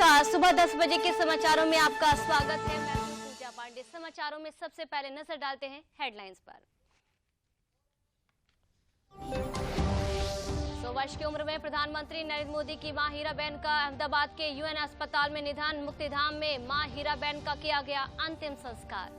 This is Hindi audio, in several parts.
नमस्कार, सुबह 10 बजे के समाचारों में आपका स्वागत है। मैं हूं पूजा पांडे। समाचारों में सबसे पहले नजर डालते हैं हेडलाइंस पर। 100 वर्ष की उम्र में प्रधानमंत्री नरेंद्र मोदी की मां हीराबेन का अहमदाबाद के यूएन अस्पताल में निधन। मुक्तिधाम में मां हीराबेन का किया गया अंतिम संस्कार।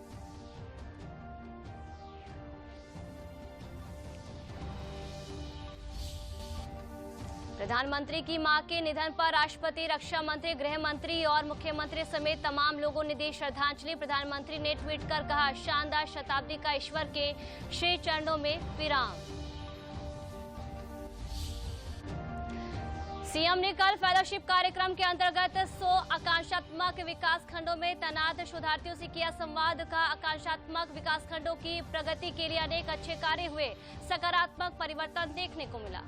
प्रधानमंत्री की मां के निधन पर राष्ट्रपति, रक्षा मंत्री, गृह मंत्री और मुख्यमंत्री समेत तमाम लोगों ने दी श्रद्धांजलि। प्रधानमंत्री ने ट्वीट कर कहा, शानदार शताब्दी का ईश्वर के श्री चरणों में विराम। सीएम ने कल फेलोशिप कार्यक्रम के अंतर्गत 100 आकांक्षात्मक विकास खंडों में तैनात शोधार्थियों से किया संवाद। का आकांक्षात्मक विकास खंडों की प्रगति के लिए अनेक अच्छे कार्य हुए, सकारात्मक परिवर्तन देखने को मिला।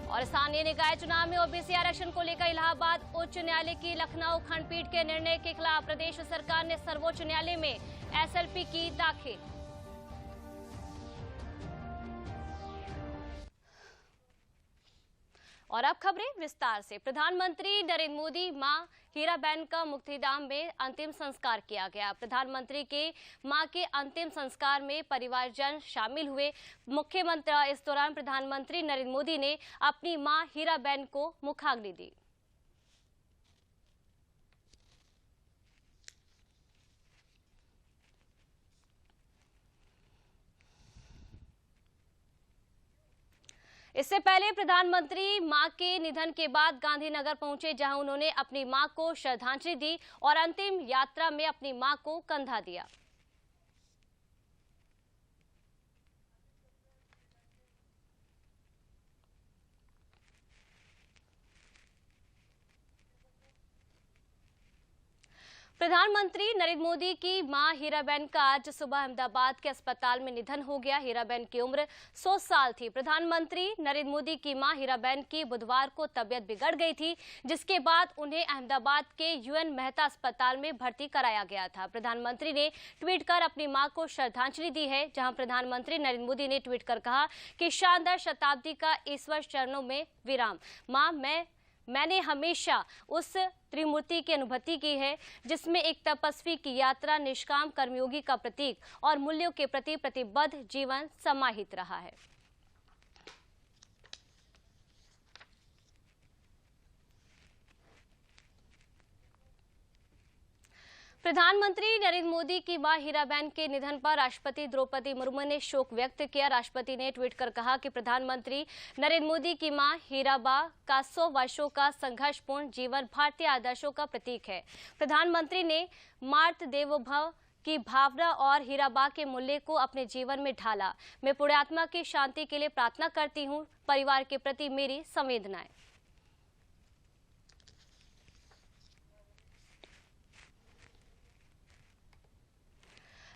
और स्थानीय निकाय चुनाव में ओबीसी आरक्षण को लेकर इलाहाबाद उच्च न्यायालय की लखनऊ खंडपीठ के निर्णय के खिलाफ प्रदेश सरकार ने सर्वोच्च न्यायालय में एसएलपी की दाखिल। और अब खबरें विस्तार से। प्रधानमंत्री नरेंद्र मोदी मां हीराबेन का मुक्तिधाम में अंतिम संस्कार किया गया। प्रधानमंत्री के मां के अंतिम संस्कार में परिवारजन शामिल हुए। मुख्यमंत्री इस दौरान प्रधानमंत्री नरेंद्र मोदी ने अपनी मां हीराबेन को मुखाग्नि दी। इससे पहले प्रधानमंत्री मां के निधन के बाद गांधीनगर पहुंचे, जहां उन्होंने अपनी मां को श्रद्धांजलि दी और अंतिम यात्रा में अपनी मां को कंधा दिया। प्रधानमंत्री नरेंद्र मोदी की मां हीराबेन का आज सुबह अहमदाबाद के अस्पताल में निधन हो गया। हीराबेन की उम्र 100 साल थी। प्रधानमंत्री नरेंद्र मोदी की मां हीराबेन की बुधवार को तबीयत बिगड़ गई थी, जिसके बाद उन्हें अहमदाबाद के यूएन मेहता अस्पताल में भर्ती कराया गया था। प्रधानमंत्री ने ट्वीट कर अपनी मां को श्रद्धांजलि दी है, जहां प्रधानमंत्री नरेंद्र मोदी ने ट्वीट कर कहा कि शानदार शताब्दी का ईश्वर चरणों में विराम। मां, मैंने हमेशा उस त्रिमूर्ति की अनुभूति की है जिसमें एक तपस्वी की यात्रा, निष्काम कर्मयोगी का प्रतीक और मूल्यों के प्रति प्रतिबद्ध जीवन समाहित रहा है। प्रधानमंत्री नरेंद्र मोदी की मां हीराबेन के निधन पर राष्ट्रपति द्रौपदी मुर्मू ने शोक व्यक्त किया। राष्ट्रपति ने ट्वीट कर कहा कि प्रधानमंत्री नरेंद्र मोदी की मां हीराबा का 100 वर्षों का संघर्षपूर्ण जीवन भारतीय आदर्शों का प्रतीक है। प्रधानमंत्री ने मातृ देवो भव की भावना और हीराबा के मूल्य को अपने जीवन में ढाला। मैं पुण्यात्मा की शांति के लिए प्रार्थना करती हूँ। परिवार के प्रति मेरी संवेदनाएं।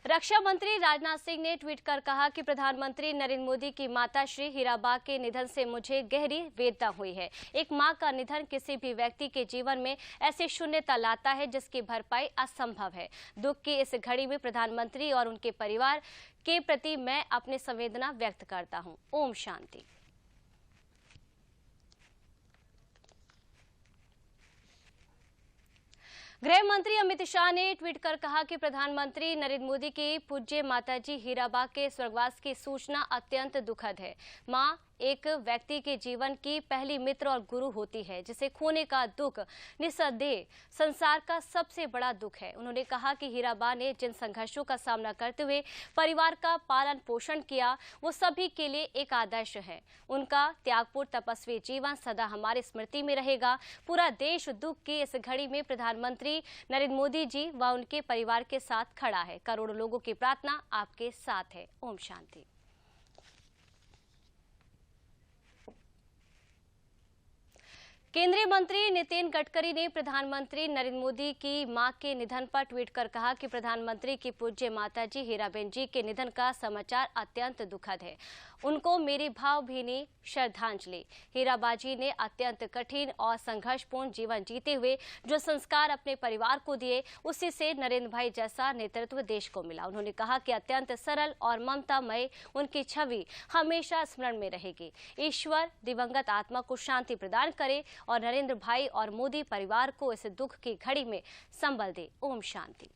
रक्षा मंत्री राजनाथ सिंह ने ट्वीट कर कहा कि प्रधानमंत्री नरेंद्र मोदी की माता श्री हीराबा के निधन से मुझे गहरी वेदना हुई है। एक मां का निधन किसी भी व्यक्ति के जीवन में ऐसी शून्यता लाता है जिसकी भरपाई असंभव है। दुख की इस घड़ी में प्रधानमंत्री और उनके परिवार के प्रति मैं अपनी संवेदना व्यक्त करता हूं। ओम शांति। गृह मंत्री अमित शाह ने ट्वीट कर कहा कि प्रधानमंत्री नरेंद्र मोदी की पूज्य माताजी हीराबा के स्वर्गवास की सूचना अत्यंत दुखद है। मां एक व्यक्ति के जीवन की पहली मित्र और गुरु होती है, जिसे खोने का दुख निस्संदेह संसार का सबसे बड़ा दुख है। उन्होंने कहा कि हीराबा ने जिन संघर्षों का सामना करते हुए परिवार का पालन पोषण किया, वो सभी के लिए एक आदर्श है। उनका त्यागपूर्ण तपस्वी जीवन सदा हमारी स्मृति में रहेगा। पूरा देश दुख की इस घड़ी में प्रधानमंत्री नरेंद्र मोदी जी व उनके परिवार के साथ खड़ा है। करोड़ों लोगों की प्रार्थना आपके साथ है। ओम शांति। केंद्रीय मंत्री नितिन गडकरी ने प्रधानमंत्री नरेंद्र मोदी की मां के निधन पर ट्वीट कर कहा कि प्रधानमंत्री की पूज्य माताजी हीराबेन जी के निधन का समाचार अत्यंत दुखद है। उनको मेरी भावभीनी श्रद्धांजलि। हीराबाजी ने अत्यंत कठिन और संघर्षपूर्ण जीवन जीते हुए जो संस्कार अपने परिवार को दिए, उसी से नरेंद्र भाई जैसा नेतृत्व देश को मिला। उन्होंने कहा कि अत्यंत सरल और ममतामय उनकी छवि हमेशा स्मरण में रहेगी। ईश्वर दिवंगत आत्मा को शांति प्रदान करे और नरेंद्र भाई और मोदी परिवार को इस दुख की घड़ी में संबल दे। ओम शांति।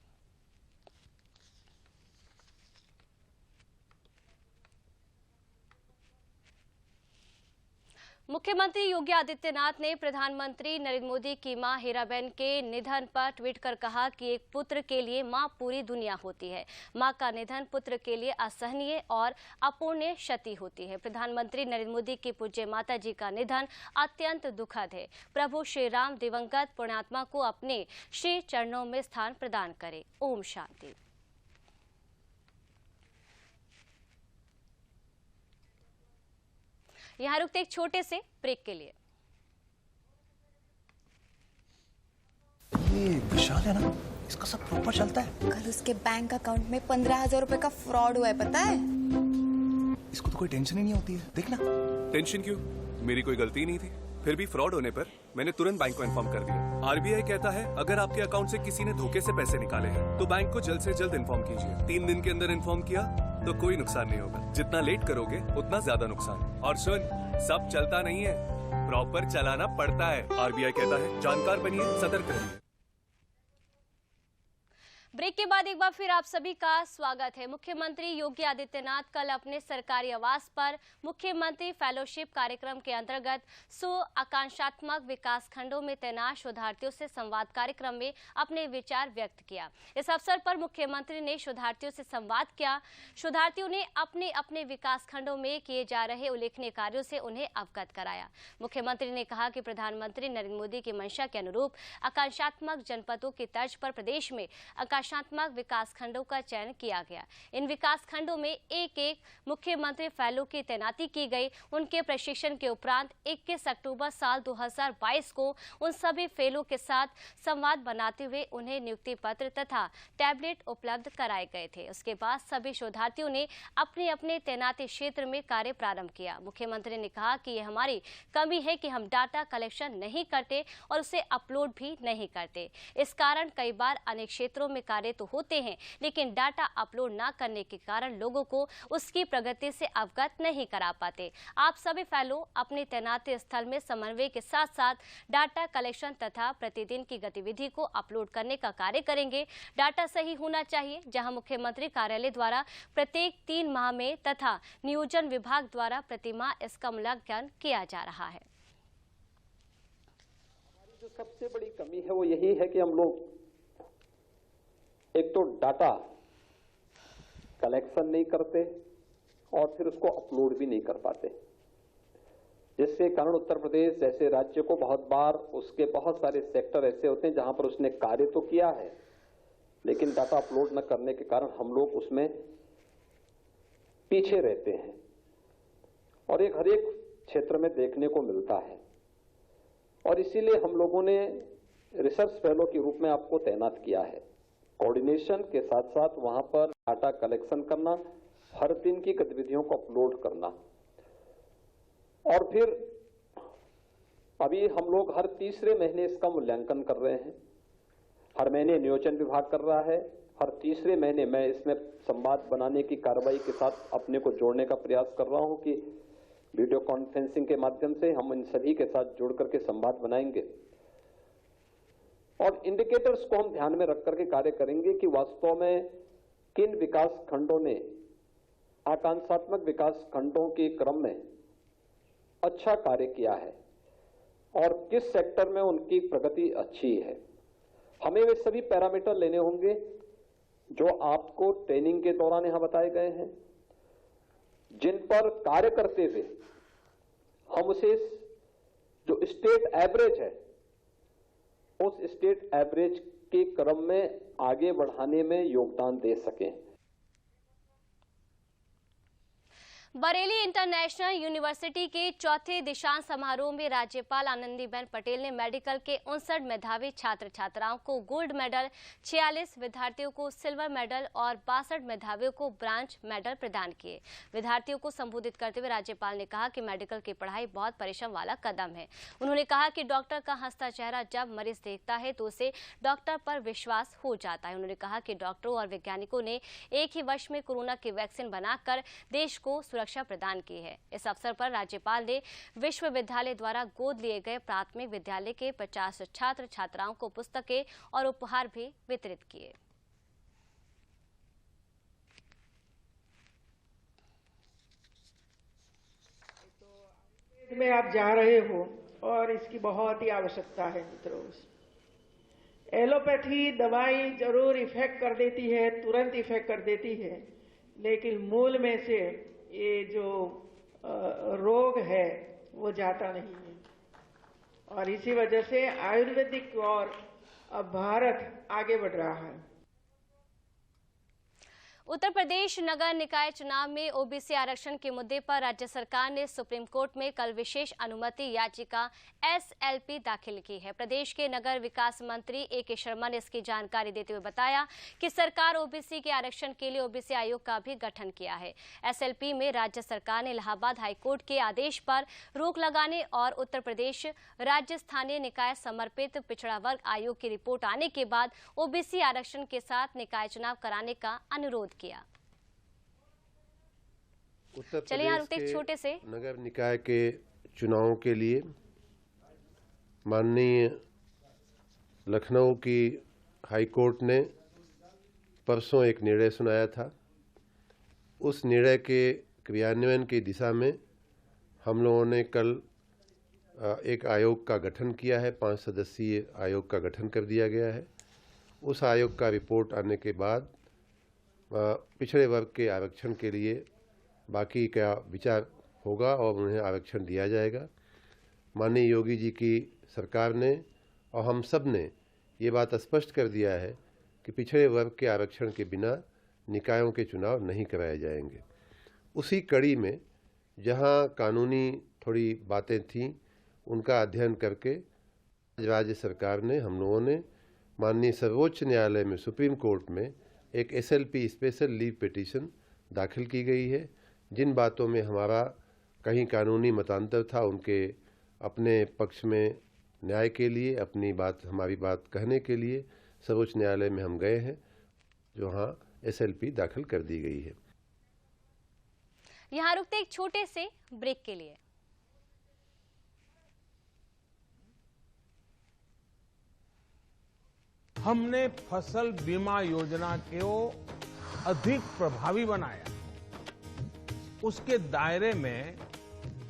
मुख्यमंत्री योगी आदित्यनाथ ने प्रधानमंत्री नरेंद्र मोदी की मां हीराबेन के निधन पर ट्वीट कर कहा कि एक पुत्र के लिए मां पूरी दुनिया होती है। मां का निधन पुत्र के लिए असहनीय और अपूर्णीय क्षति होती है। प्रधानमंत्री नरेंद्र मोदी की पूज्य माता जी का निधन अत्यंत दुखद है। प्रभु श्री राम दिवंगत पुण्यात्मा को अपने श्री चरणों में स्थान प्रदान करे। ओम शांति। यहाँ रुकते एक छोटे से ब्रेक के लिए। ये विशाल है ना, इसका सब प्रॉपर चलता है। कल उसके बैंक अकाउंट में 15,000 रुपए का फ्रॉड हुआ है, पता है? इसको तो कोई टेंशन ही नहीं होती है। देखना। टेंशन क्यों? मेरी कोई गलती नहीं थी। फिर भी फ्रॉड होने पर मैंने तुरंत बैंक को इन्फॉर्म कर दिया। आरबीआई कहता है अगर आपके अकाउंट से किसी ने धोखे से पैसे निकाले हैं तो बैंक को जल्द से जल्द इन्फॉर्म कीजिए। 3 दिन के अंदर इन्फॉर्म किया तो कोई नुकसान नहीं होगा। जितना लेट करोगे उतना ज्यादा नुकसान। और सुन, सब चलता नहीं है, प्रॉपर चलाना पड़ता है। आरबीआई कहता है जानकार बनिए, सतर्क रहिए। ब्रेक के बाद एक बार फिर आप सभी का स्वागत है। मुख्यमंत्री योगी आदित्यनाथ कल अपने सरकारी आवास पर मुख्यमंत्री फेलोशिप कार्यक्रम के अंतर्गत 100 आकांक्षात्मक विकास खंडों में तैनात शोधार्थियों से संवाद कार्यक्रम में अपने विचार व्यक्त किया। इस अवसर पर मुख्यमंत्री ने शोधार्थियों से संवाद किया। शोधार्थियों ने अपने अपने विकास खंडों में किए जा रहे उल्लेखनीय कार्यों से उन्हें अवगत कराया। मुख्यमंत्री ने कहा कि प्रधानमंत्री नरेंद्र मोदी की मंशा के अनुरूप आकांक्षात्मक जनपदों की तर्ज पर प्रदेश में आकांक्षात्मक विकास खंडों का चयन किया गया। इन विकास खंडों में एक एक मुख्यमंत्री फेलो की तैनाती की गई। उनके प्रशिक्षण के उपरांत 21 अक्टूबर साल 2022 को उन सभी फेलो के साथ संवाद बनाते हुए उन्हें नियुक्ति पत्र तथा टैबलेट उपलब्ध कराए गए थे। उसके बाद सभी शोधार्थियों ने अपने अपने तैनाती क्षेत्र में कार्य प्रारंभ किया। मुख्यमंत्री ने कहा कि यह हमारी कमी है कि हम डाटा कलेक्शन नहीं करते और उसे अपलोड भी नहीं करते। इस कारण कई बार अनेक क्षेत्रों में कार्य तो होते हैं, लेकिन डाटा अपलोड न करने के कारण लोगों को उसकी प्रगति से अवगत नहीं करा पाते। आप सभी फेलो अपने तैनाती स्थल में समन्वय के साथ साथ डाटा कलेक्शन तथा प्रतिदिन की गतिविधि को अपलोड करने का कार्य करेंगे। डाटा सही होना चाहिए, जहां मुख्यमंत्री कार्यालय द्वारा प्रत्येक 3 माह में तथा नियोजन विभाग द्वारा प्रतिमाह इसका मूल्यांकन किया जा रहा है। हमारी जो सबसे बड़ी कमी है वो यही है कि हम लोग एक तो डाटा कलेक्शन नहीं करते और फिर उसको अपलोड भी नहीं कर पाते, जिसके कारण उत्तर प्रदेश जैसे राज्य को बहुत बार उसके बहुत सारे सेक्टर ऐसे होते हैं जहां पर उसने कार्य तो किया है लेकिन डाटा अपलोड न करने के कारण हम लोग उसमें पीछे रहते हैं और एक हर एक क्षेत्र में देखने को मिलता है। और इसीलिए हम लोगों ने रिसर्च फेलो के रूप में आपको तैनात किया है। कोऑर्डिनेशन के साथ साथ वहां पर डाटा कलेक्शन करना, हर दिन की गतिविधियों को अपलोड करना, और फिर अभी हम लोग हर तीसरे महीने इसका मूल्यांकन कर रहे हैं। हर महीने नियोजन विभाग कर रहा है, हर तीसरे महीने मैं इसमें संवाद बनाने की कार्रवाई के साथ अपने को जोड़ने का प्रयास कर रहा हूं कि वीडियो कॉन्फ्रेंसिंग के माध्यम से हम इन सभी के साथ जुड़ करके संवाद बनाएंगे और इंडिकेटर्स को हम ध्यान में रख करके कार्य करेंगे कि वास्तव में किन विकास खंडों ने आकांक्षात्मक विकास खंडों के क्रम में अच्छा कार्य किया है और किस सेक्टर में उनकी प्रगति अच्छी है। हमें वे सभी पैरामीटर लेने होंगे जो आपको ट्रेनिंग के दौरान यहां बताए गए हैं, जिन पर कार्य करते हुए हम उसे जो स्टेट एवरेज है उस स्टेट एवरेज के क्रम में आगे बढ़ाने में योगदान दे सकें। बरेली इंटरनेशनल यूनिवर्सिटी के चौथे दीक्षांत समारोह में राज्यपाल आनंदीबेन पटेल ने मेडिकल के 59 मेधावी छात्र छात्राओं को गोल्ड मेडल, 46 विद्यार्थियों को सिल्वर मेडल और 62 मेधावियों को ब्रांज मेडल प्रदान किए। विद्यार्थियों को संबोधित करते हुए राज्यपाल ने कहा कि मेडिकल की पढ़ाई बहुत परिश्रम वाला कदम है। उन्होंने कहा कि डॉक्टर का हंसता चेहरा जब मरीज देखता है तो उसे डॉक्टर पर विश्वास हो जाता है। उन्होंने कहा कि डॉक्टरों और वैज्ञानिकों ने एक ही वर्ष में कोरोना की वैक्सीन बनाकर देश को सुरक्षा प्रदान की है। इस अवसर पर राज्यपाल ने विश्वविद्यालय द्वारा गोद लिए गए प्राथमिक विद्यालय के 50 छात्र छात्राओं को पुस्तकें और उपहार भी वितरित किए। में आप जा रहे हो और इसकी बहुत ही आवश्यकता है मित्रों। एलोपैथी दवाई जरूर इफेक्ट कर देती है, तुरंत इफेक्ट कर देती है, लेकिन मूल में से ये जो रोग है वो जाता नहीं है। और इसी वजह से आयुर्वेदिक की ओर अब भारत आगे बढ़ रहा है। उत्तर प्रदेश नगर निकाय चुनाव में ओबीसी आरक्षण के मुद्दे पर राज्य सरकार ने सुप्रीम कोर्ट में कल विशेष अनुमति याचिका एसएलपी दाखिल की है। प्रदेश के नगर विकास मंत्री ए.के. शर्मा ने इसकी जानकारी देते हुए बताया कि सरकार ओबीसी के आरक्षण के लिए ओबीसी आयोग का भी गठन किया है। एसएलपी में राज्य सरकार ने इलाहाबाद हाईकोर्ट के आदेश पर रोक लगाने और उत्तर प्रदेश राज्य स्थानीय निकाय समर्पित पिछड़ा वर्ग आयोग की रिपोर्ट आने के बाद ओबीसी आरक्षण के साथ निकाय चुनाव कराने का अनुरोध किया। उत्तर चलिए यहाँ रुकते प्रदेश एक छोटे से नगर निकाय के चुनावों के लिए माननीय लखनऊ की हाईकोर्ट ने परसों एक निर्णय सुनाया था। उस निर्णय के क्रियान्वयन की दिशा में हम लोगों ने कल एक आयोग का गठन किया है। 5 सदस्यीय आयोग का गठन कर दिया गया है। उस आयोग का रिपोर्ट आने के बाद पिछड़े वर्ग के आरक्षण के लिए बाकी का विचार होगा और उन्हें आरक्षण दिया जाएगा। माननीय योगी जी की सरकार ने और हम सब ने ये बात स्पष्ट कर दिया है कि पिछड़े वर्ग के आरक्षण के बिना निकायों के चुनाव नहीं कराए जाएंगे। उसी कड़ी में जहां कानूनी थोड़ी बातें थीं उनका अध्ययन करके राज्य सरकार ने हम लोगों ने माननीय सर्वोच्च न्यायालय में सुप्रीम कोर्ट में एक एसएलपी स्पेशल लीव पिटीशन दाखिल की गई है। जिन बातों में हमारा कहीं कानूनी मतांतर था उनके अपने पक्ष में न्याय के लिए हमारी बात कहने के लिए सर्वोच्च न्यायालय में हम गए हैं, जहां एसएलपी दाखिल कर दी गई है। यहाँ रुकते एक छोटे से ब्रेक के लिए। हमने फसल बीमा योजना को अधिक प्रभावी बनाया। उसके दायरे में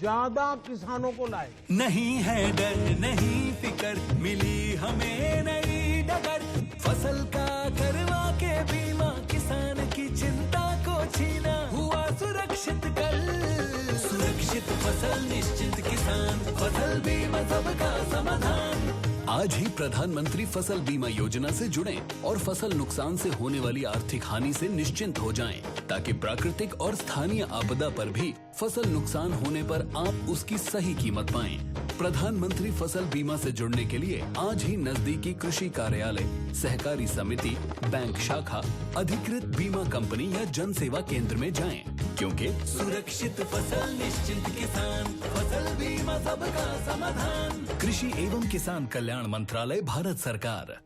ज्यादा किसानों को लाए। नहीं है डर, नहीं फिकर, मिली हमें नई डगर। फसल का करवा के बीमा किसान की चिंता को छीना। हुआ सुरक्षित कल, सुरक्षित फसल निश्चित किसान। फसल बीमा सबका समाधान। आज ही प्रधानमंत्री फसल बीमा योजना से जुड़ें और फसल नुकसान से होने वाली आर्थिक हानि से निश्चिंत हो जाएं, ताकि प्राकृतिक और स्थानीय आपदा पर भी फसल नुकसान होने पर आप उसकी सही कीमत पाएं। प्रधानमंत्री फसल बीमा से जुड़ने के लिए आज ही नजदीकी कृषि कार्यालय, सहकारी समिति, बैंक शाखा, अधिकृत बीमा कंपनी या जन सेवा केंद्र में जाएं, क्योंकि सुरक्षित फसल निश्चिंत किसान। फसल बीमा सबका समाधान। कृषि एवं किसान कल्याण मंत्रालय, भारत सरकार।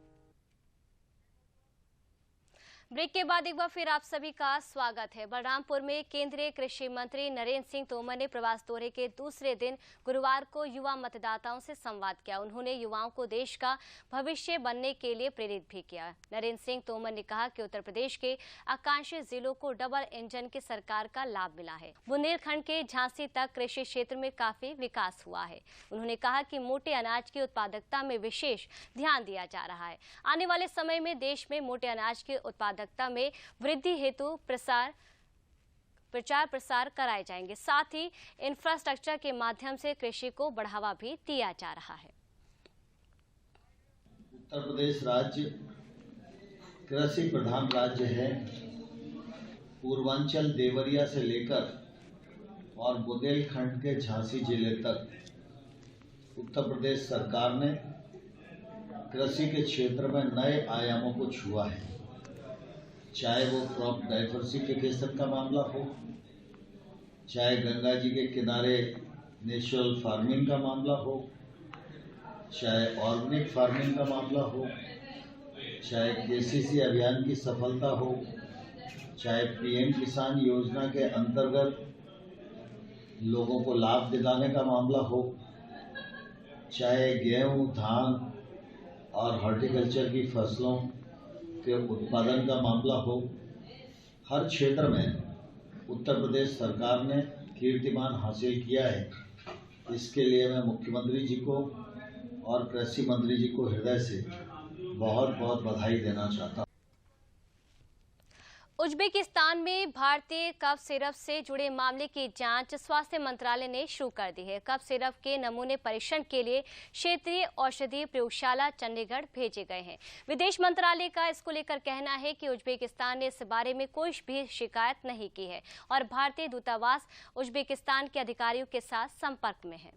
ब्रेक के बाद एक बार फिर आप सभी का स्वागत है। बलरामपुर में केंद्रीय कृषि मंत्री नरेंद्र सिंह तोमर ने प्रवास दौरे के दूसरे दिन गुरुवार को युवा मतदाताओं से संवाद किया। उन्होंने युवाओं को देश का भविष्य बनने के लिए प्रेरित भी किया। नरेंद्र सिंह तोमर ने कहा कि उत्तर प्रदेश के आकांक्षी जिलों को डबल इंजन की सरकार का लाभ मिला है। बुंदेलखंड के झांसी तक कृषि क्षेत्र में काफी विकास हुआ है। उन्होंने कहा कि मोटे अनाज की उत्पादकता में विशेष ध्यान दिया जा रहा है। आने वाले समय में देश में मोटे अनाज की उत्पादकता में वृद्धि हेतु प्रचार प्रसार कराए जाएंगे। साथ ही इंफ्रास्ट्रक्चर के माध्यम से कृषि को बढ़ावा भी दिया जा रहा है। उत्तर प्रदेश राज्य कृषि प्रधान राज्य है। पूर्वांचल देवरिया से लेकर और बुंदेलखंड के झांसी जिले तक उत्तर प्रदेश सरकार ने कृषि के क्षेत्र में नए आयामों को छुआ है। चाहे वो क्रॉप डाइवर्सिफिकेशन का मामला हो, चाहे गंगा जी के किनारे नेचुरल फार्मिंग का मामला हो, चाहे ऑर्गेनिक फार्मिंग का मामला हो, चाहे केसीसी अभियान की सफलता हो, चाहे पीएम किसान योजना के अंतर्गत लोगों को लाभ दिलाने का मामला हो, चाहे गेहूं, धान और हॉर्टिकल्चर की फसलों के उत्पादन का मामला हो, हर क्षेत्र में उत्तर प्रदेश सरकार ने कीर्तिमान हासिल किया है। इसके लिए मैं मुख्यमंत्री जी को और कृषि मंत्री जी को हृदय से बहुत बहुत बधाई देना चाहता हूँ। उज्बेकिस्तान में भारतीय कफ सिरप से जुड़े मामले की जांच स्वास्थ्य मंत्रालय ने शुरू कर दी है। कफ सिरप के नमूने परीक्षण के लिए क्षेत्रीय औषधि प्रयोगशाला चंडीगढ़ भेजे गए हैं। विदेश मंत्रालय का इसको लेकर कहना है कि उज्बेकिस्तान ने इस बारे में कोई भी शिकायत नहीं की है और भारतीय दूतावास उज्बेकिस्तान के अधिकारियों के साथ संपर्क में है।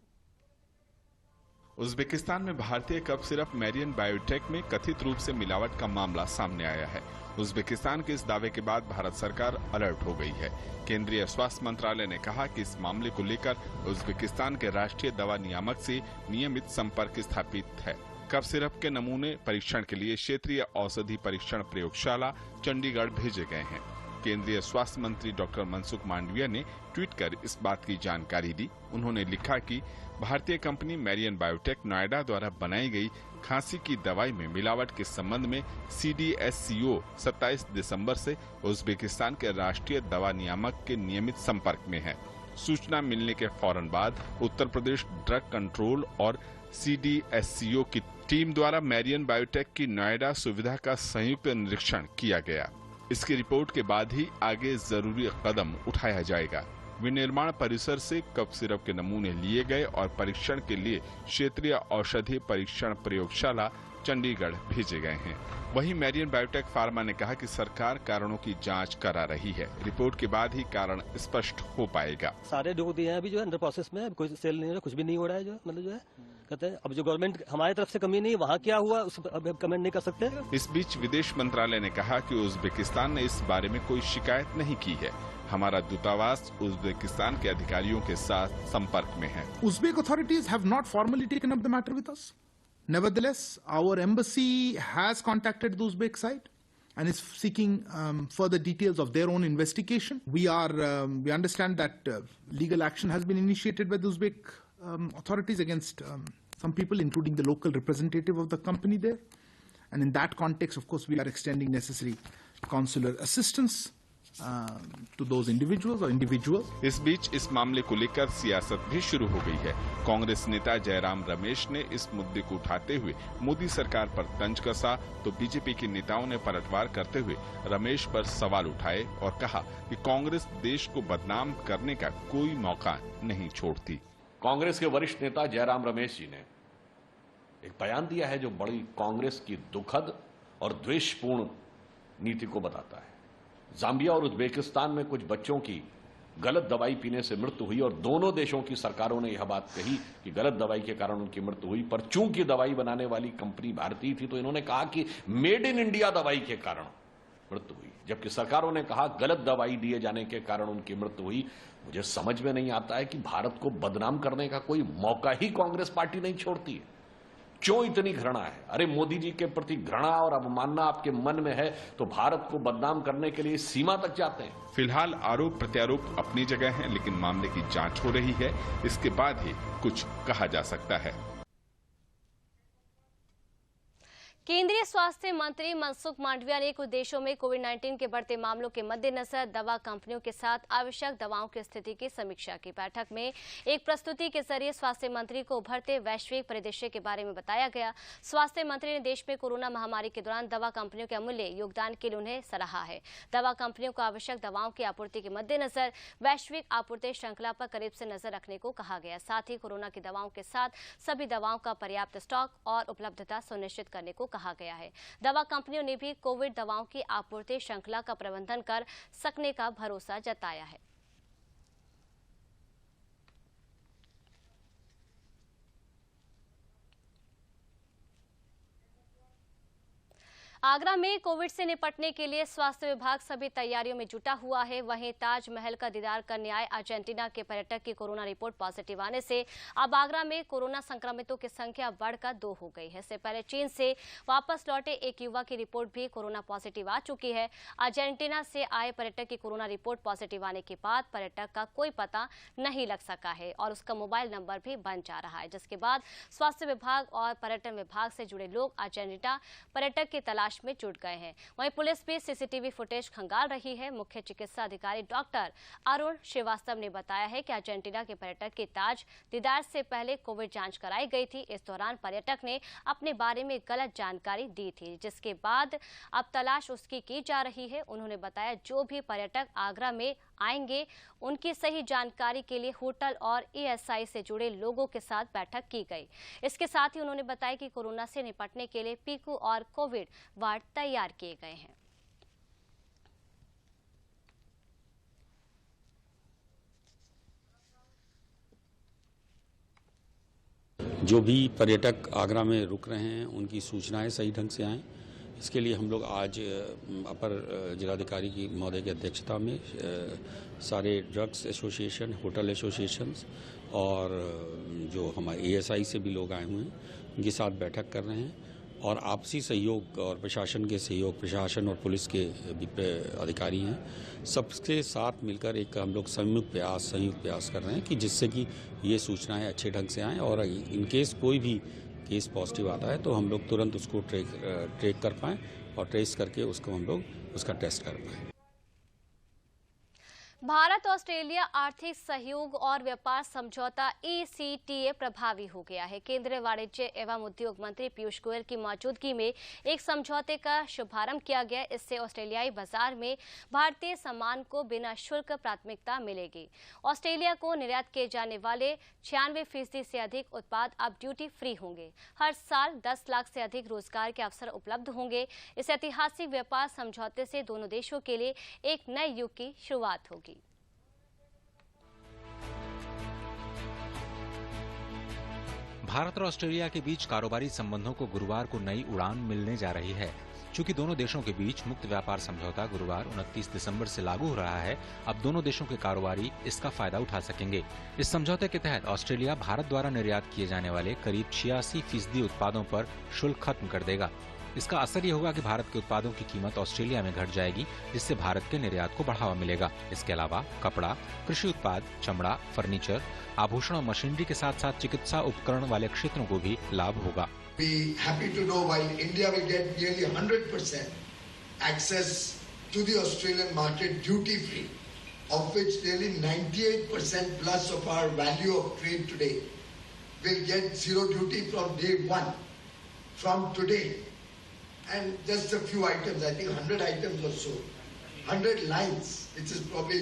उज्बेकिस्तान में भारतीय कफ सिरप मैरियन बायोटेक में कथित रूप से मिलावट का मामला सामने आया है। उज्बेकिस्तान के इस दावे के बाद भारत सरकार अलर्ट हो गई है। केंद्रीय स्वास्थ्य मंत्रालय ने कहा कि इस मामले को लेकर उज्बेकिस्तान के राष्ट्रीय दवा नियामक से नियमित संपर्क स्थापित है। कफ सिरप के नमूने परीक्षण के लिए क्षेत्रीय औषधि परीक्षण प्रयोगशाला चंडीगढ़ भेजे गए हैं। केंद्रीय स्वास्थ्य मंत्री डॉक्टर मनसुख मांडविया ने ट्वीट कर इस बात की जानकारी दी। उन्होंने लिखा कि भारतीय कंपनी मैरियन बायोटेक नोएडा द्वारा बनाई गई खांसी की दवाई में मिलावट के संबंध में CDSCO 27 दिसंबर से उज्बेकिस्तान के राष्ट्रीय दवा नियामक के नियमित संपर्क में है। सूचना मिलने के फौरन बाद उत्तर प्रदेश ड्रग कंट्रोल और CDSCO की टीम द्वारा मैरियन बायोटेक की नोएडा सुविधा का संयुक्त निरीक्षण किया गया। इसकी रिपोर्ट के बाद ही आगे जरूरी कदम उठाया जाएगा। विनिर्माण परिसर से कफ सिरप के नमूने लिए गए और परीक्षण के लिए क्षेत्रीय औषधि परीक्षण प्रयोगशाला चंडीगढ़ भेजे गए हैं। वहीं मैरियन बायोटेक फार्मा ने कहा कि सरकार कारणों की जांच करा रही है। रिपोर्ट के बाद ही कारण स्पष्ट हो पाएगा। सारे जो दिए हैं अभी जो है अंडर प्रोसेस में, कोई सेल नहीं हो रहा, कुछ भी नहीं हो रहा है। जो मतलब जो है कहते हैं अब जो गवर्नमेंट हमारी तरफ से कमी नहीं, वहाँ क्या हुआ उस अब कमेंट नहीं कर सकते। इस बीच विदेश मंत्रालय ने कहा कि उज्बेकिस्तान ने इस बारे में कोई शिकायत नहीं की है। हमारा दूतावास उज्बेकिस्तान के अधिकारियों के साथ संपर्क में है। Uzbek authorities have not formally taken up the matter with us. Nevertheless, our embassy has contacted the Uzbek side and is seeking further details of their own investigation. We understand that legal action has been initiated by the Uzbek authorities against some people, including the local representative of the company there. And in that context, of course, we are extending necessary consular assistance to those individuals or individuals. इस बीच इस मामले को लेकर सियासत भी शुरू हो गई है। कांग्रेस नेता जयराम रमेश ने इस मुद्दे को उठाते हुए मोदी सरकार पर तंज कसा, तो बीजेपी के नेताओं ने पलटवार करते हुए रमेश पर सवाल उठाए और कहा कि कांग्रेस देश को बदनाम करने का कोई मौका नहीं छोड़ती। कांग्रेस के वरिष्ठ नेता जयराम रमेश जी ने एक बयान दिया है जो बड़ी कांग्रेस की दुखद और द्वेषपूर्ण नीति को बताता है। जाम्बिया और उज्बेकिस्तान में कुछ बच्चों की गलत दवाई पीने से मृत्यु हुई और दोनों देशों की सरकारों ने यह बात कही कि गलत दवाई के कारण उनकी मृत्यु हुई, पर चूंकि दवाई बनाने वाली कंपनी भारतीय थी तो इन्होंने कहा कि मेड इन इंडिया दवाई के कारण मृत्यु हुई, जबकि सरकारों ने कहा गलत दवाई दिए जाने के कारण उनकी मृत्यु हुई। मुझे समझ में नहीं आता है कि भारत को बदनाम करने का कोई मौका ही कांग्रेस पार्टी नहीं छोड़ती है। क्यों इतनी घृणा है? अरे मोदी जी के प्रति घृणा और अवमानना आपके मन में है तो भारत को बदनाम करने के लिए सीमा तक जाते हैं। फिलहाल आरोप प्रत्यारोप अपनी जगह है, लेकिन मामले की जांच हो रही है। इसके बाद ही कुछ कहा जा सकता है। केंद्रीय स्वास्थ्य मंत्री मनसुख मांडविया ने कुछ देशों में कोविड-19 के बढ़ते मामलों के मद्देनजर दवा कंपनियों के साथ आवश्यक दवाओं की स्थिति की समीक्षा की। बैठक में एक प्रस्तुति के जरिए स्वास्थ्य मंत्री को उभरते वैश्विक परिदृश्य के बारे में बताया गया। स्वास्थ्य मंत्री ने देश में कोरोना महामारी के दौरान दवा कंपनियों के अमूल्य योगदान के लिए उन्हें सराहा है। दवा कंपनियों को आवश्यक दवाओं की आपूर्ति के मद्देनजर वैश्विक आपूर्ति श्रृंखला पर करीब से नजर रखने को कहा गया। साथ ही कोरोना की दवाओं के साथ सभी दवाओं का पर्याप्त स्टॉक और उपलब्धता सुनिश्चित करने को कहा गया है। दवा कंपनियों ने भी कोविड दवाओं की आपूर्ति श्रृंखला का प्रबंधन कर सकने का भरोसा जताया है। आगरा में कोविड से निपटने के लिए स्वास्थ्य विभाग सभी तैयारियों में जुटा हुआ है। वहीं ताजमहल का दीदार करने आए अर्जेंटीना के पर्यटक की कोरोना रिपोर्ट पॉजिटिव आने से अब आगरा में कोरोना संक्रमितों की संख्या बढ़कर 2 हो गई है। इससे पहले चीन से वापस लौटे एक युवक की रिपोर्ट भी कोरोना पॉजिटिव आ चुकी है। अर्जेंटीना से आए पर्यटक की कोरोना रिपोर्ट पॉजिटिव आने के बाद पर्यटक का कोई पता नहीं लग सका है और उसका मोबाइल नंबर भी बंद जा रहा है, जिसके बाद स्वास्थ्य विभाग और पर्यटन विभाग से जुड़े लोग अर्जेंटीना पर्यटक की तलाश में जुट गए हैं। वहीं पुलिस भी सीसीटीवी फुटेज खंगाल रही है। मुख्य चिकित्सा अधिकारी डॉक्टर अरुण श्रीवास्तव ने बताया है कि अर्जेंटीना के पर्यटक की ताज दीदार से पहले कोविड जांच कराई गई थी। इस दौरान पर्यटक ने अपने बारे में गलत जानकारी दी थी, जिसके बाद अब तलाश उसकी की जा रही है। उन्होंने बताया जो भी पर्यटक आगरा में आएंगे उनकी सही जानकारी के लिए होटल और ईएसआई से जुड़े लोगों के साथ बैठक की गई। इसके साथ ही उन्होंने बताया कि कोरोना से निपटने के लिए पीकू और कोविड वार्ड तैयार किए गए हैं। जो भी पर्यटक आगरा में रुक रहे हैं उनकी सूचनाएं सही ढंग से आएं, इसके लिए हम लोग आज अपर जिलाधिकारी की महोदय की अध्यक्षता में सारे ड्रग्स एसोसिएशन, होटल एसोसिएशंस और जो हमारे एएसआई से भी लोग आए हुए हैं उनके साथ बैठक कर रहे हैं और आपसी सहयोग और प्रशासन के सहयोग, प्रशासन और पुलिस के भी अधिकारी हैं, सबके साथ मिलकर एक हम लोग संयुक्त प्रयास कर रहे हैं कि जिससे कि ये सूचनाएं अच्छे ढंग से आएँ और इन केस कोई भी केस पॉजिटिव आता है तो हम लोग तुरंत उसको ट्रेक कर पाएँ और ट्रेस करके उसको हम लोग उसका टेस्ट कर पाएँ। भारत ऑस्ट्रेलिया आर्थिक सहयोग और व्यापार समझौता ECTA प्रभावी हो गया है। केंद्रीय वाणिज्य एवं उद्योग मंत्री पीयूष गोयल की मौजूदगी में एक समझौते का शुभारंभ किया गया। इससे ऑस्ट्रेलियाई बाजार में भारतीय सामान को बिना शुल्क प्राथमिकता मिलेगी। ऑस्ट्रेलिया को निर्यात किए जाने वाले 96% से अधिक उत्पाद अब ड्यूटी फ्री होंगे। हर साल 10 लाख से अधिक रोजगार के अवसर उपलब्ध होंगे। इस ऐतिहासिक व्यापार समझौते से दोनों देशों के लिए एक नए युग की शुरुआत होगी। भारत और ऑस्ट्रेलिया के बीच कारोबारी संबंधों को गुरुवार को नई उड़ान मिलने जा रही है। चूंकि दोनों देशों के बीच मुक्त व्यापार समझौता गुरुवार 29 दिसंबर से लागू हो रहा है, अब दोनों देशों के कारोबारी इसका फायदा उठा सकेंगे। इस समझौते के तहत ऑस्ट्रेलिया भारत द्वारा निर्यात किए जाने वाले करीब 86% उत्पादों पर शुल्क खत्म कर देगा। इसका असर ये होगा कि भारत के उत्पादों की कीमत ऑस्ट्रेलिया में घट जाएगी, जिससे भारत के निर्यात को बढ़ावा मिलेगा। इसके अलावा कपड़ा, कृषि उत्पाद, चमड़ा, फर्नीचर, आभूषण और मशीनरी के साथ साथ चिकित्सा उपकरण वाले क्षेत्रों को भी लाभ होगा। Be happy to know while India will get nearly 100% access to the Australian market duty free, of which nearly 98% plus of our value of trade today will get zero duty from day one, from today. And just a few items, I think 100 items or so, 100 lines, which is probably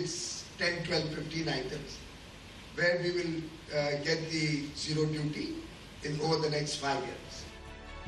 10, 12, 15 items, where we will get the zero duty in over the next 5 years.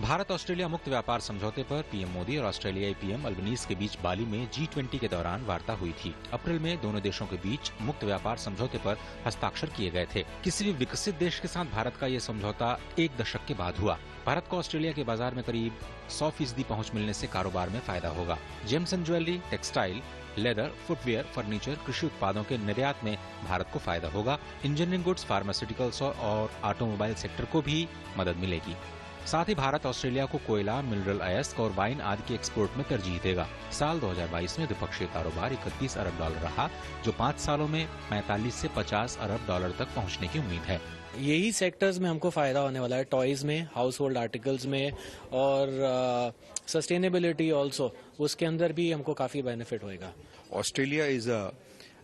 Bharat Australia मुक्त व्यापार समझौते पर पीएम मोदी और ऑस्ट्रेलियाई पीएम अल्बनीज के बीच बाली में G20 के दौरान वार्ता हुई थी। अप्रैल में दोनों देशों के बीच मुक्त व्यापार समझौते पर हस्ताक्षर किए गए थे। किसी भी विकसित देश के साथ भारत का ये समझौता 1 दशक के बाद हुआ। भारत को ऑस्ट्रेलिया के बाजार में करीब 100% पहुंच मिलने से कारोबार में फायदा होगा। James and jewellery, textile, leather, footwear, furniture, कृषि उत्पादों के निर्यात में भारत को फायदा होगा। इंजीनियरिंग गुड्स, फार्मास्यूटिकल्स और ऑटोमोबाइल सेक्टर को भी मदद मिलेगी। साथ ही भारत ऑस्ट्रेलिया को कोयला, मिनरल अयस्क और वाइन आदि के एक्सपोर्ट में तरजीह देगा। साल 2022 में द्विपक्षीय कारोबार 31 अरब डॉलर रहा, जो 5 सालों में 45 से 50 अरब डॉलर तक पहुंचने की उम्मीद है। यही सेक्टर्स में हमको फायदा होने वाला है, टॉयज में, हाउस होल्ड आर्टिकल्स में और सस्टेनेबिलिटी ऑल्सो, उसके अंदर भी हमको काफी बेनिफिट होएगा। Australia is a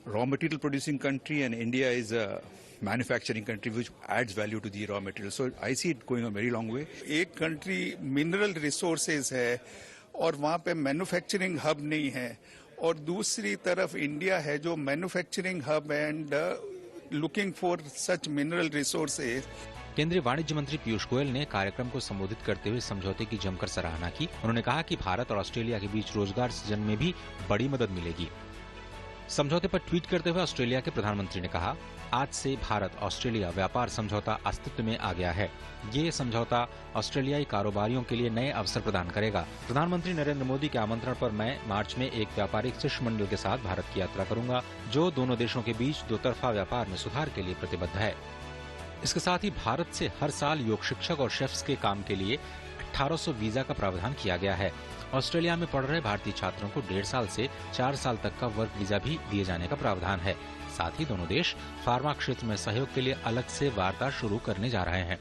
raw material producing country and India is a manufacturing country which adds value to the raw material. So I see it going a very long way. एक country mineral resources है और वहाँ पे manufacturing hub नहीं है, और दूसरी तरफ इंडिया है जो manufacturing hub and looking for such mineral resources. केंद्रीय वाणिज्य मंत्री पीयूष गोयल ने कार्यक्रम को संबोधित करते हुए समझौते की जमकर सराहना की। उन्होंने कहा कि भारत और ऑस्ट्रेलिया के बीच रोजगार सृजन में भी बड़ी मदद मिलेगी। समझौते पर ट्वीट करते हुए ऑस्ट्रेलिया के प्रधानमंत्री ने कहा, आज से भारत ऑस्ट्रेलिया व्यापार समझौता अस्तित्व में आ गया है। ये समझौता ऑस्ट्रेलियाई कारोबारियों के लिए नए अवसर प्रदान करेगा। प्रधानमंत्री नरेंद्र मोदी के आमंत्रण पर मैं मार्च में एक व्यापारिक शिष्टमंडल के साथ भारत की यात्रा करूंगा, जो दोनों देशों के बीच दोतरफा व्यापार में सुधार के लिए प्रतिबद्ध है। इसके साथ ही भारत से हर साल योग शिक्षक और शेफ्स के काम के लिए 1800 वीजा का प्रावधान किया गया है। ऑस्ट्रेलिया में पढ़ रहे भारतीय छात्रों को 1.5 साल से 4 साल तक का वर्क वीजा भी दिए जाने का प्रावधान है। साथ ही दोनों देश फार्मा क्षेत्र में सहयोग के लिए अलग से वार्ता शुरू करने जा रहे हैं।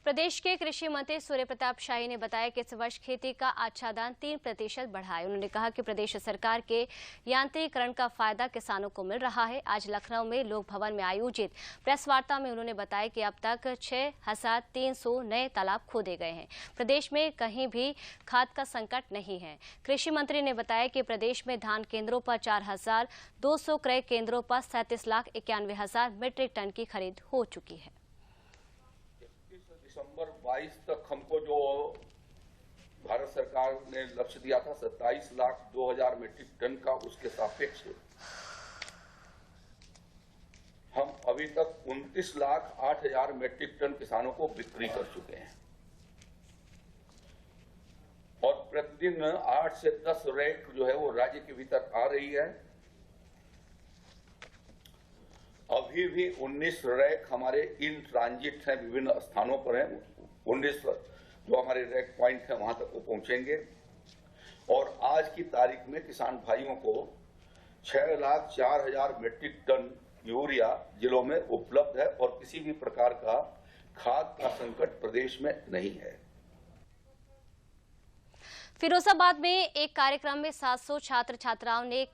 प्रदेश के कृषि मंत्री सूर्य प्रताप शाही ने बताया कि इस वर्ष खेती का आच्छादन 3% बढ़ा है। उन्होंने कहा कि प्रदेश सरकार के यांत्रिकरण का फायदा किसानों को मिल रहा है। आज लखनऊ में लोक भवन में आयोजित प्रेस वार्ता में उन्होंने बताया कि अब तक 6300 नए तालाब खोदे गए हैं। प्रदेश में कहीं भी खाद का संकट नहीं है। कृषि मंत्री ने बताया कि प्रदेश में धान केंद्रों पर 4200, क्रय केंद्रों पर 37,91,000 मीट्रिक टन की खरीद हो चुकी है। दिसंबर 22 तक हमको जो भारत सरकार ने लक्ष्य दिया था 27,02,000 मीट्रिक टन का, उसके सापेक्ष हम अभी तक 29,08,000 मीट्रिक टन किसानों को बिक्री कर चुके हैं और प्रतिदिन 8 से 10 रैक जो है वो राज्य के भीतर आ रही है। अभी भी 19 रैक हमारे इन ट्रांजिट हैं, विभिन्न स्थानों पर हैं। 19 जो हमारे रैक पॉइंट है वहां तक वो पहुंचेंगे और आज की तारीख में किसान भाइयों को 6,04,000 मीट्रिक टन यूरिया जिलों में उपलब्ध है और किसी भी प्रकार का खाद का संकट प्रदेश में नहीं है। फिरोजाबाद में एक कार्यक्रम में 700 छात्र छात्राओं ने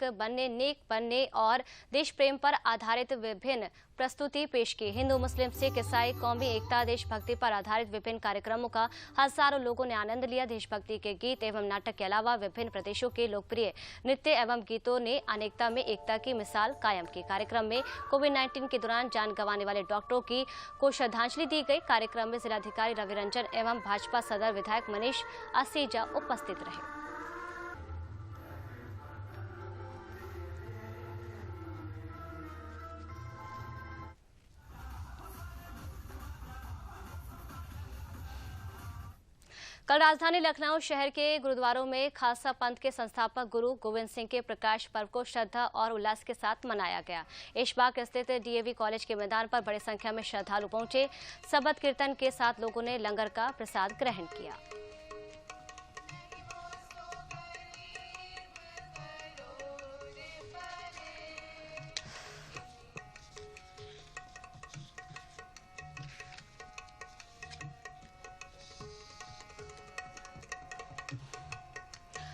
नेक बनने और देश प्रेम पर आधारित विभिन्न प्रस्तुति पेश की। हिंदू, मुस्लिम, सिख, ईसाई, कौमी एकता, देशभक्ति पर आधारित विभिन्न कार्यक्रमों का हजारों लोगों ने आनंद लिया। देशभक्ति के गीत एवं नाटक के अलावा विभिन्न प्रदेशों के लोकप्रिय नृत्य एवं गीतों ने अनेकता में एकता की मिसाल कायम की। कार्यक्रम में कोविड-19 के दौरान जान गंवाने वाले डॉक्टरों को श्रद्धांजलि दी गई। कार्यक्रम में जिलाधिकारी रवि रंजन एवं भाजपा सदर विधायक मनीष असीजा उपस्थित रहे। कल राजधानी लखनऊ शहर के गुरुद्वारों में खालसा पंथ के संस्थापक गुरु गोविंद सिंह के प्रकाश पर्व को श्रद्धा और उल्लास के साथ मनाया गया। ऐशबाग स्थित डीएवी कॉलेज के मैदान पर बड़ी संख्या में श्रद्धालु पहुंचे। सबद कीर्तन के साथ लोगों ने लंगर का प्रसाद ग्रहण किया।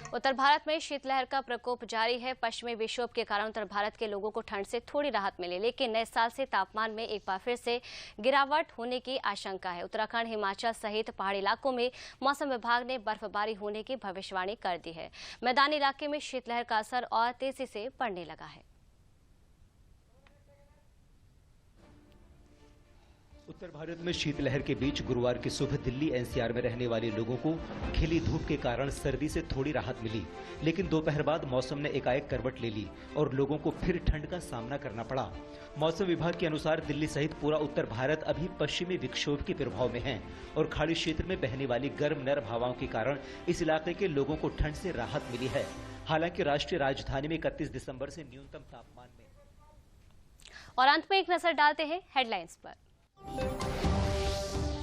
उत्तर भारत में शीतलहर का प्रकोप जारी है। पश्चिमी विक्षोभ के कारण उत्तर भारत के लोगों को ठंड से थोड़ी राहत मिली, लेकिन नए साल से तापमान में एक बार फिर से गिरावट होने की आशंका है। उत्तराखंड, हिमाचल सहित पहाड़ी इलाकों में मौसम विभाग ने बर्फबारी होने की भविष्यवाणी कर दी है। मैदानी इलाके में शीतलहर का असर और तेजी से पड़ने लगा है। उत्तर भारत में शीतलहर के बीच गुरुवार की सुबह दिल्ली एनसीआर में रहने वाले लोगों को खिली धूप के कारण सर्दी से थोड़ी राहत मिली, लेकिन दोपहर बाद मौसम ने एकाएक करवट ले ली और लोगों को फिर ठंड का सामना करना पड़ा। मौसम विभाग के अनुसार दिल्ली सहित पूरा उत्तर भारत अभी पश्चिमी विक्षोभ के प्रभाव में है और खाड़ी क्षेत्र में बहने वाली गर्म नर्म हवाओं के कारण इस इलाके के लोगों को ठंड से राहत मिली है। हालांकि राष्ट्रीय राजधानी में 31 दिसंबर से न्यूनतम तापमान में। और अंत में एक नजर डालते हैं हेडलाइंस पर।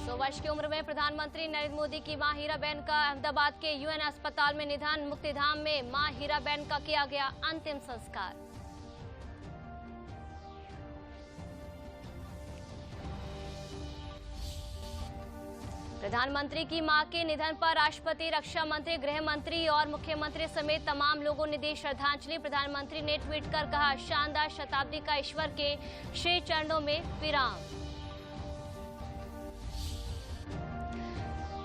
100 वर्ष की उम्र में प्रधानमंत्री नरेंद्र मोदी की मां हीराबेन का अहमदाबाद के यूएन अस्पताल में निधन। मुक्तिधाम में मां हीराबेन का किया गया अंतिम संस्कार। प्रधानमंत्री की मां के निधन पर राष्ट्रपति, रक्षा मंत्री, गृह मंत्री और मुख्यमंत्री समेत तमाम लोगों ने दी श्रद्धांजलि। प्रधानमंत्री ने ट्वीट कर कहा, शानदार शताब्दी का ईश्वर के श्री चरणों में विराम।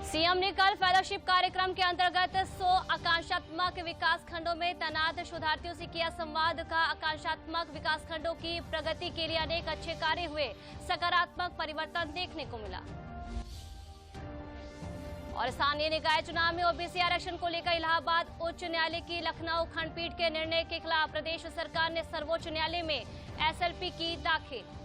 सीएम ने कल फेलोशिप कार्यक्रम के अंतर्गत 100 आकांक्षात्मक विकास खंडों में तैनात शोधार्थियों से किया संवाद का। आकांक्षात्मक विकास खंडों की प्रगति के लिए अनेक अच्छे कार्य हुए, सकारात्मक परिवर्तन देखने को मिला। और स्थानीय निकाय चुनाव में ओबीसी आरक्षण को लेकर इलाहाबाद उच्च न्यायालय की लखनऊ खंडपीठ के निर्णय के खिलाफ प्रदेश सरकार ने सर्वोच्च न्यायालय में एसएलपी की दाखिल।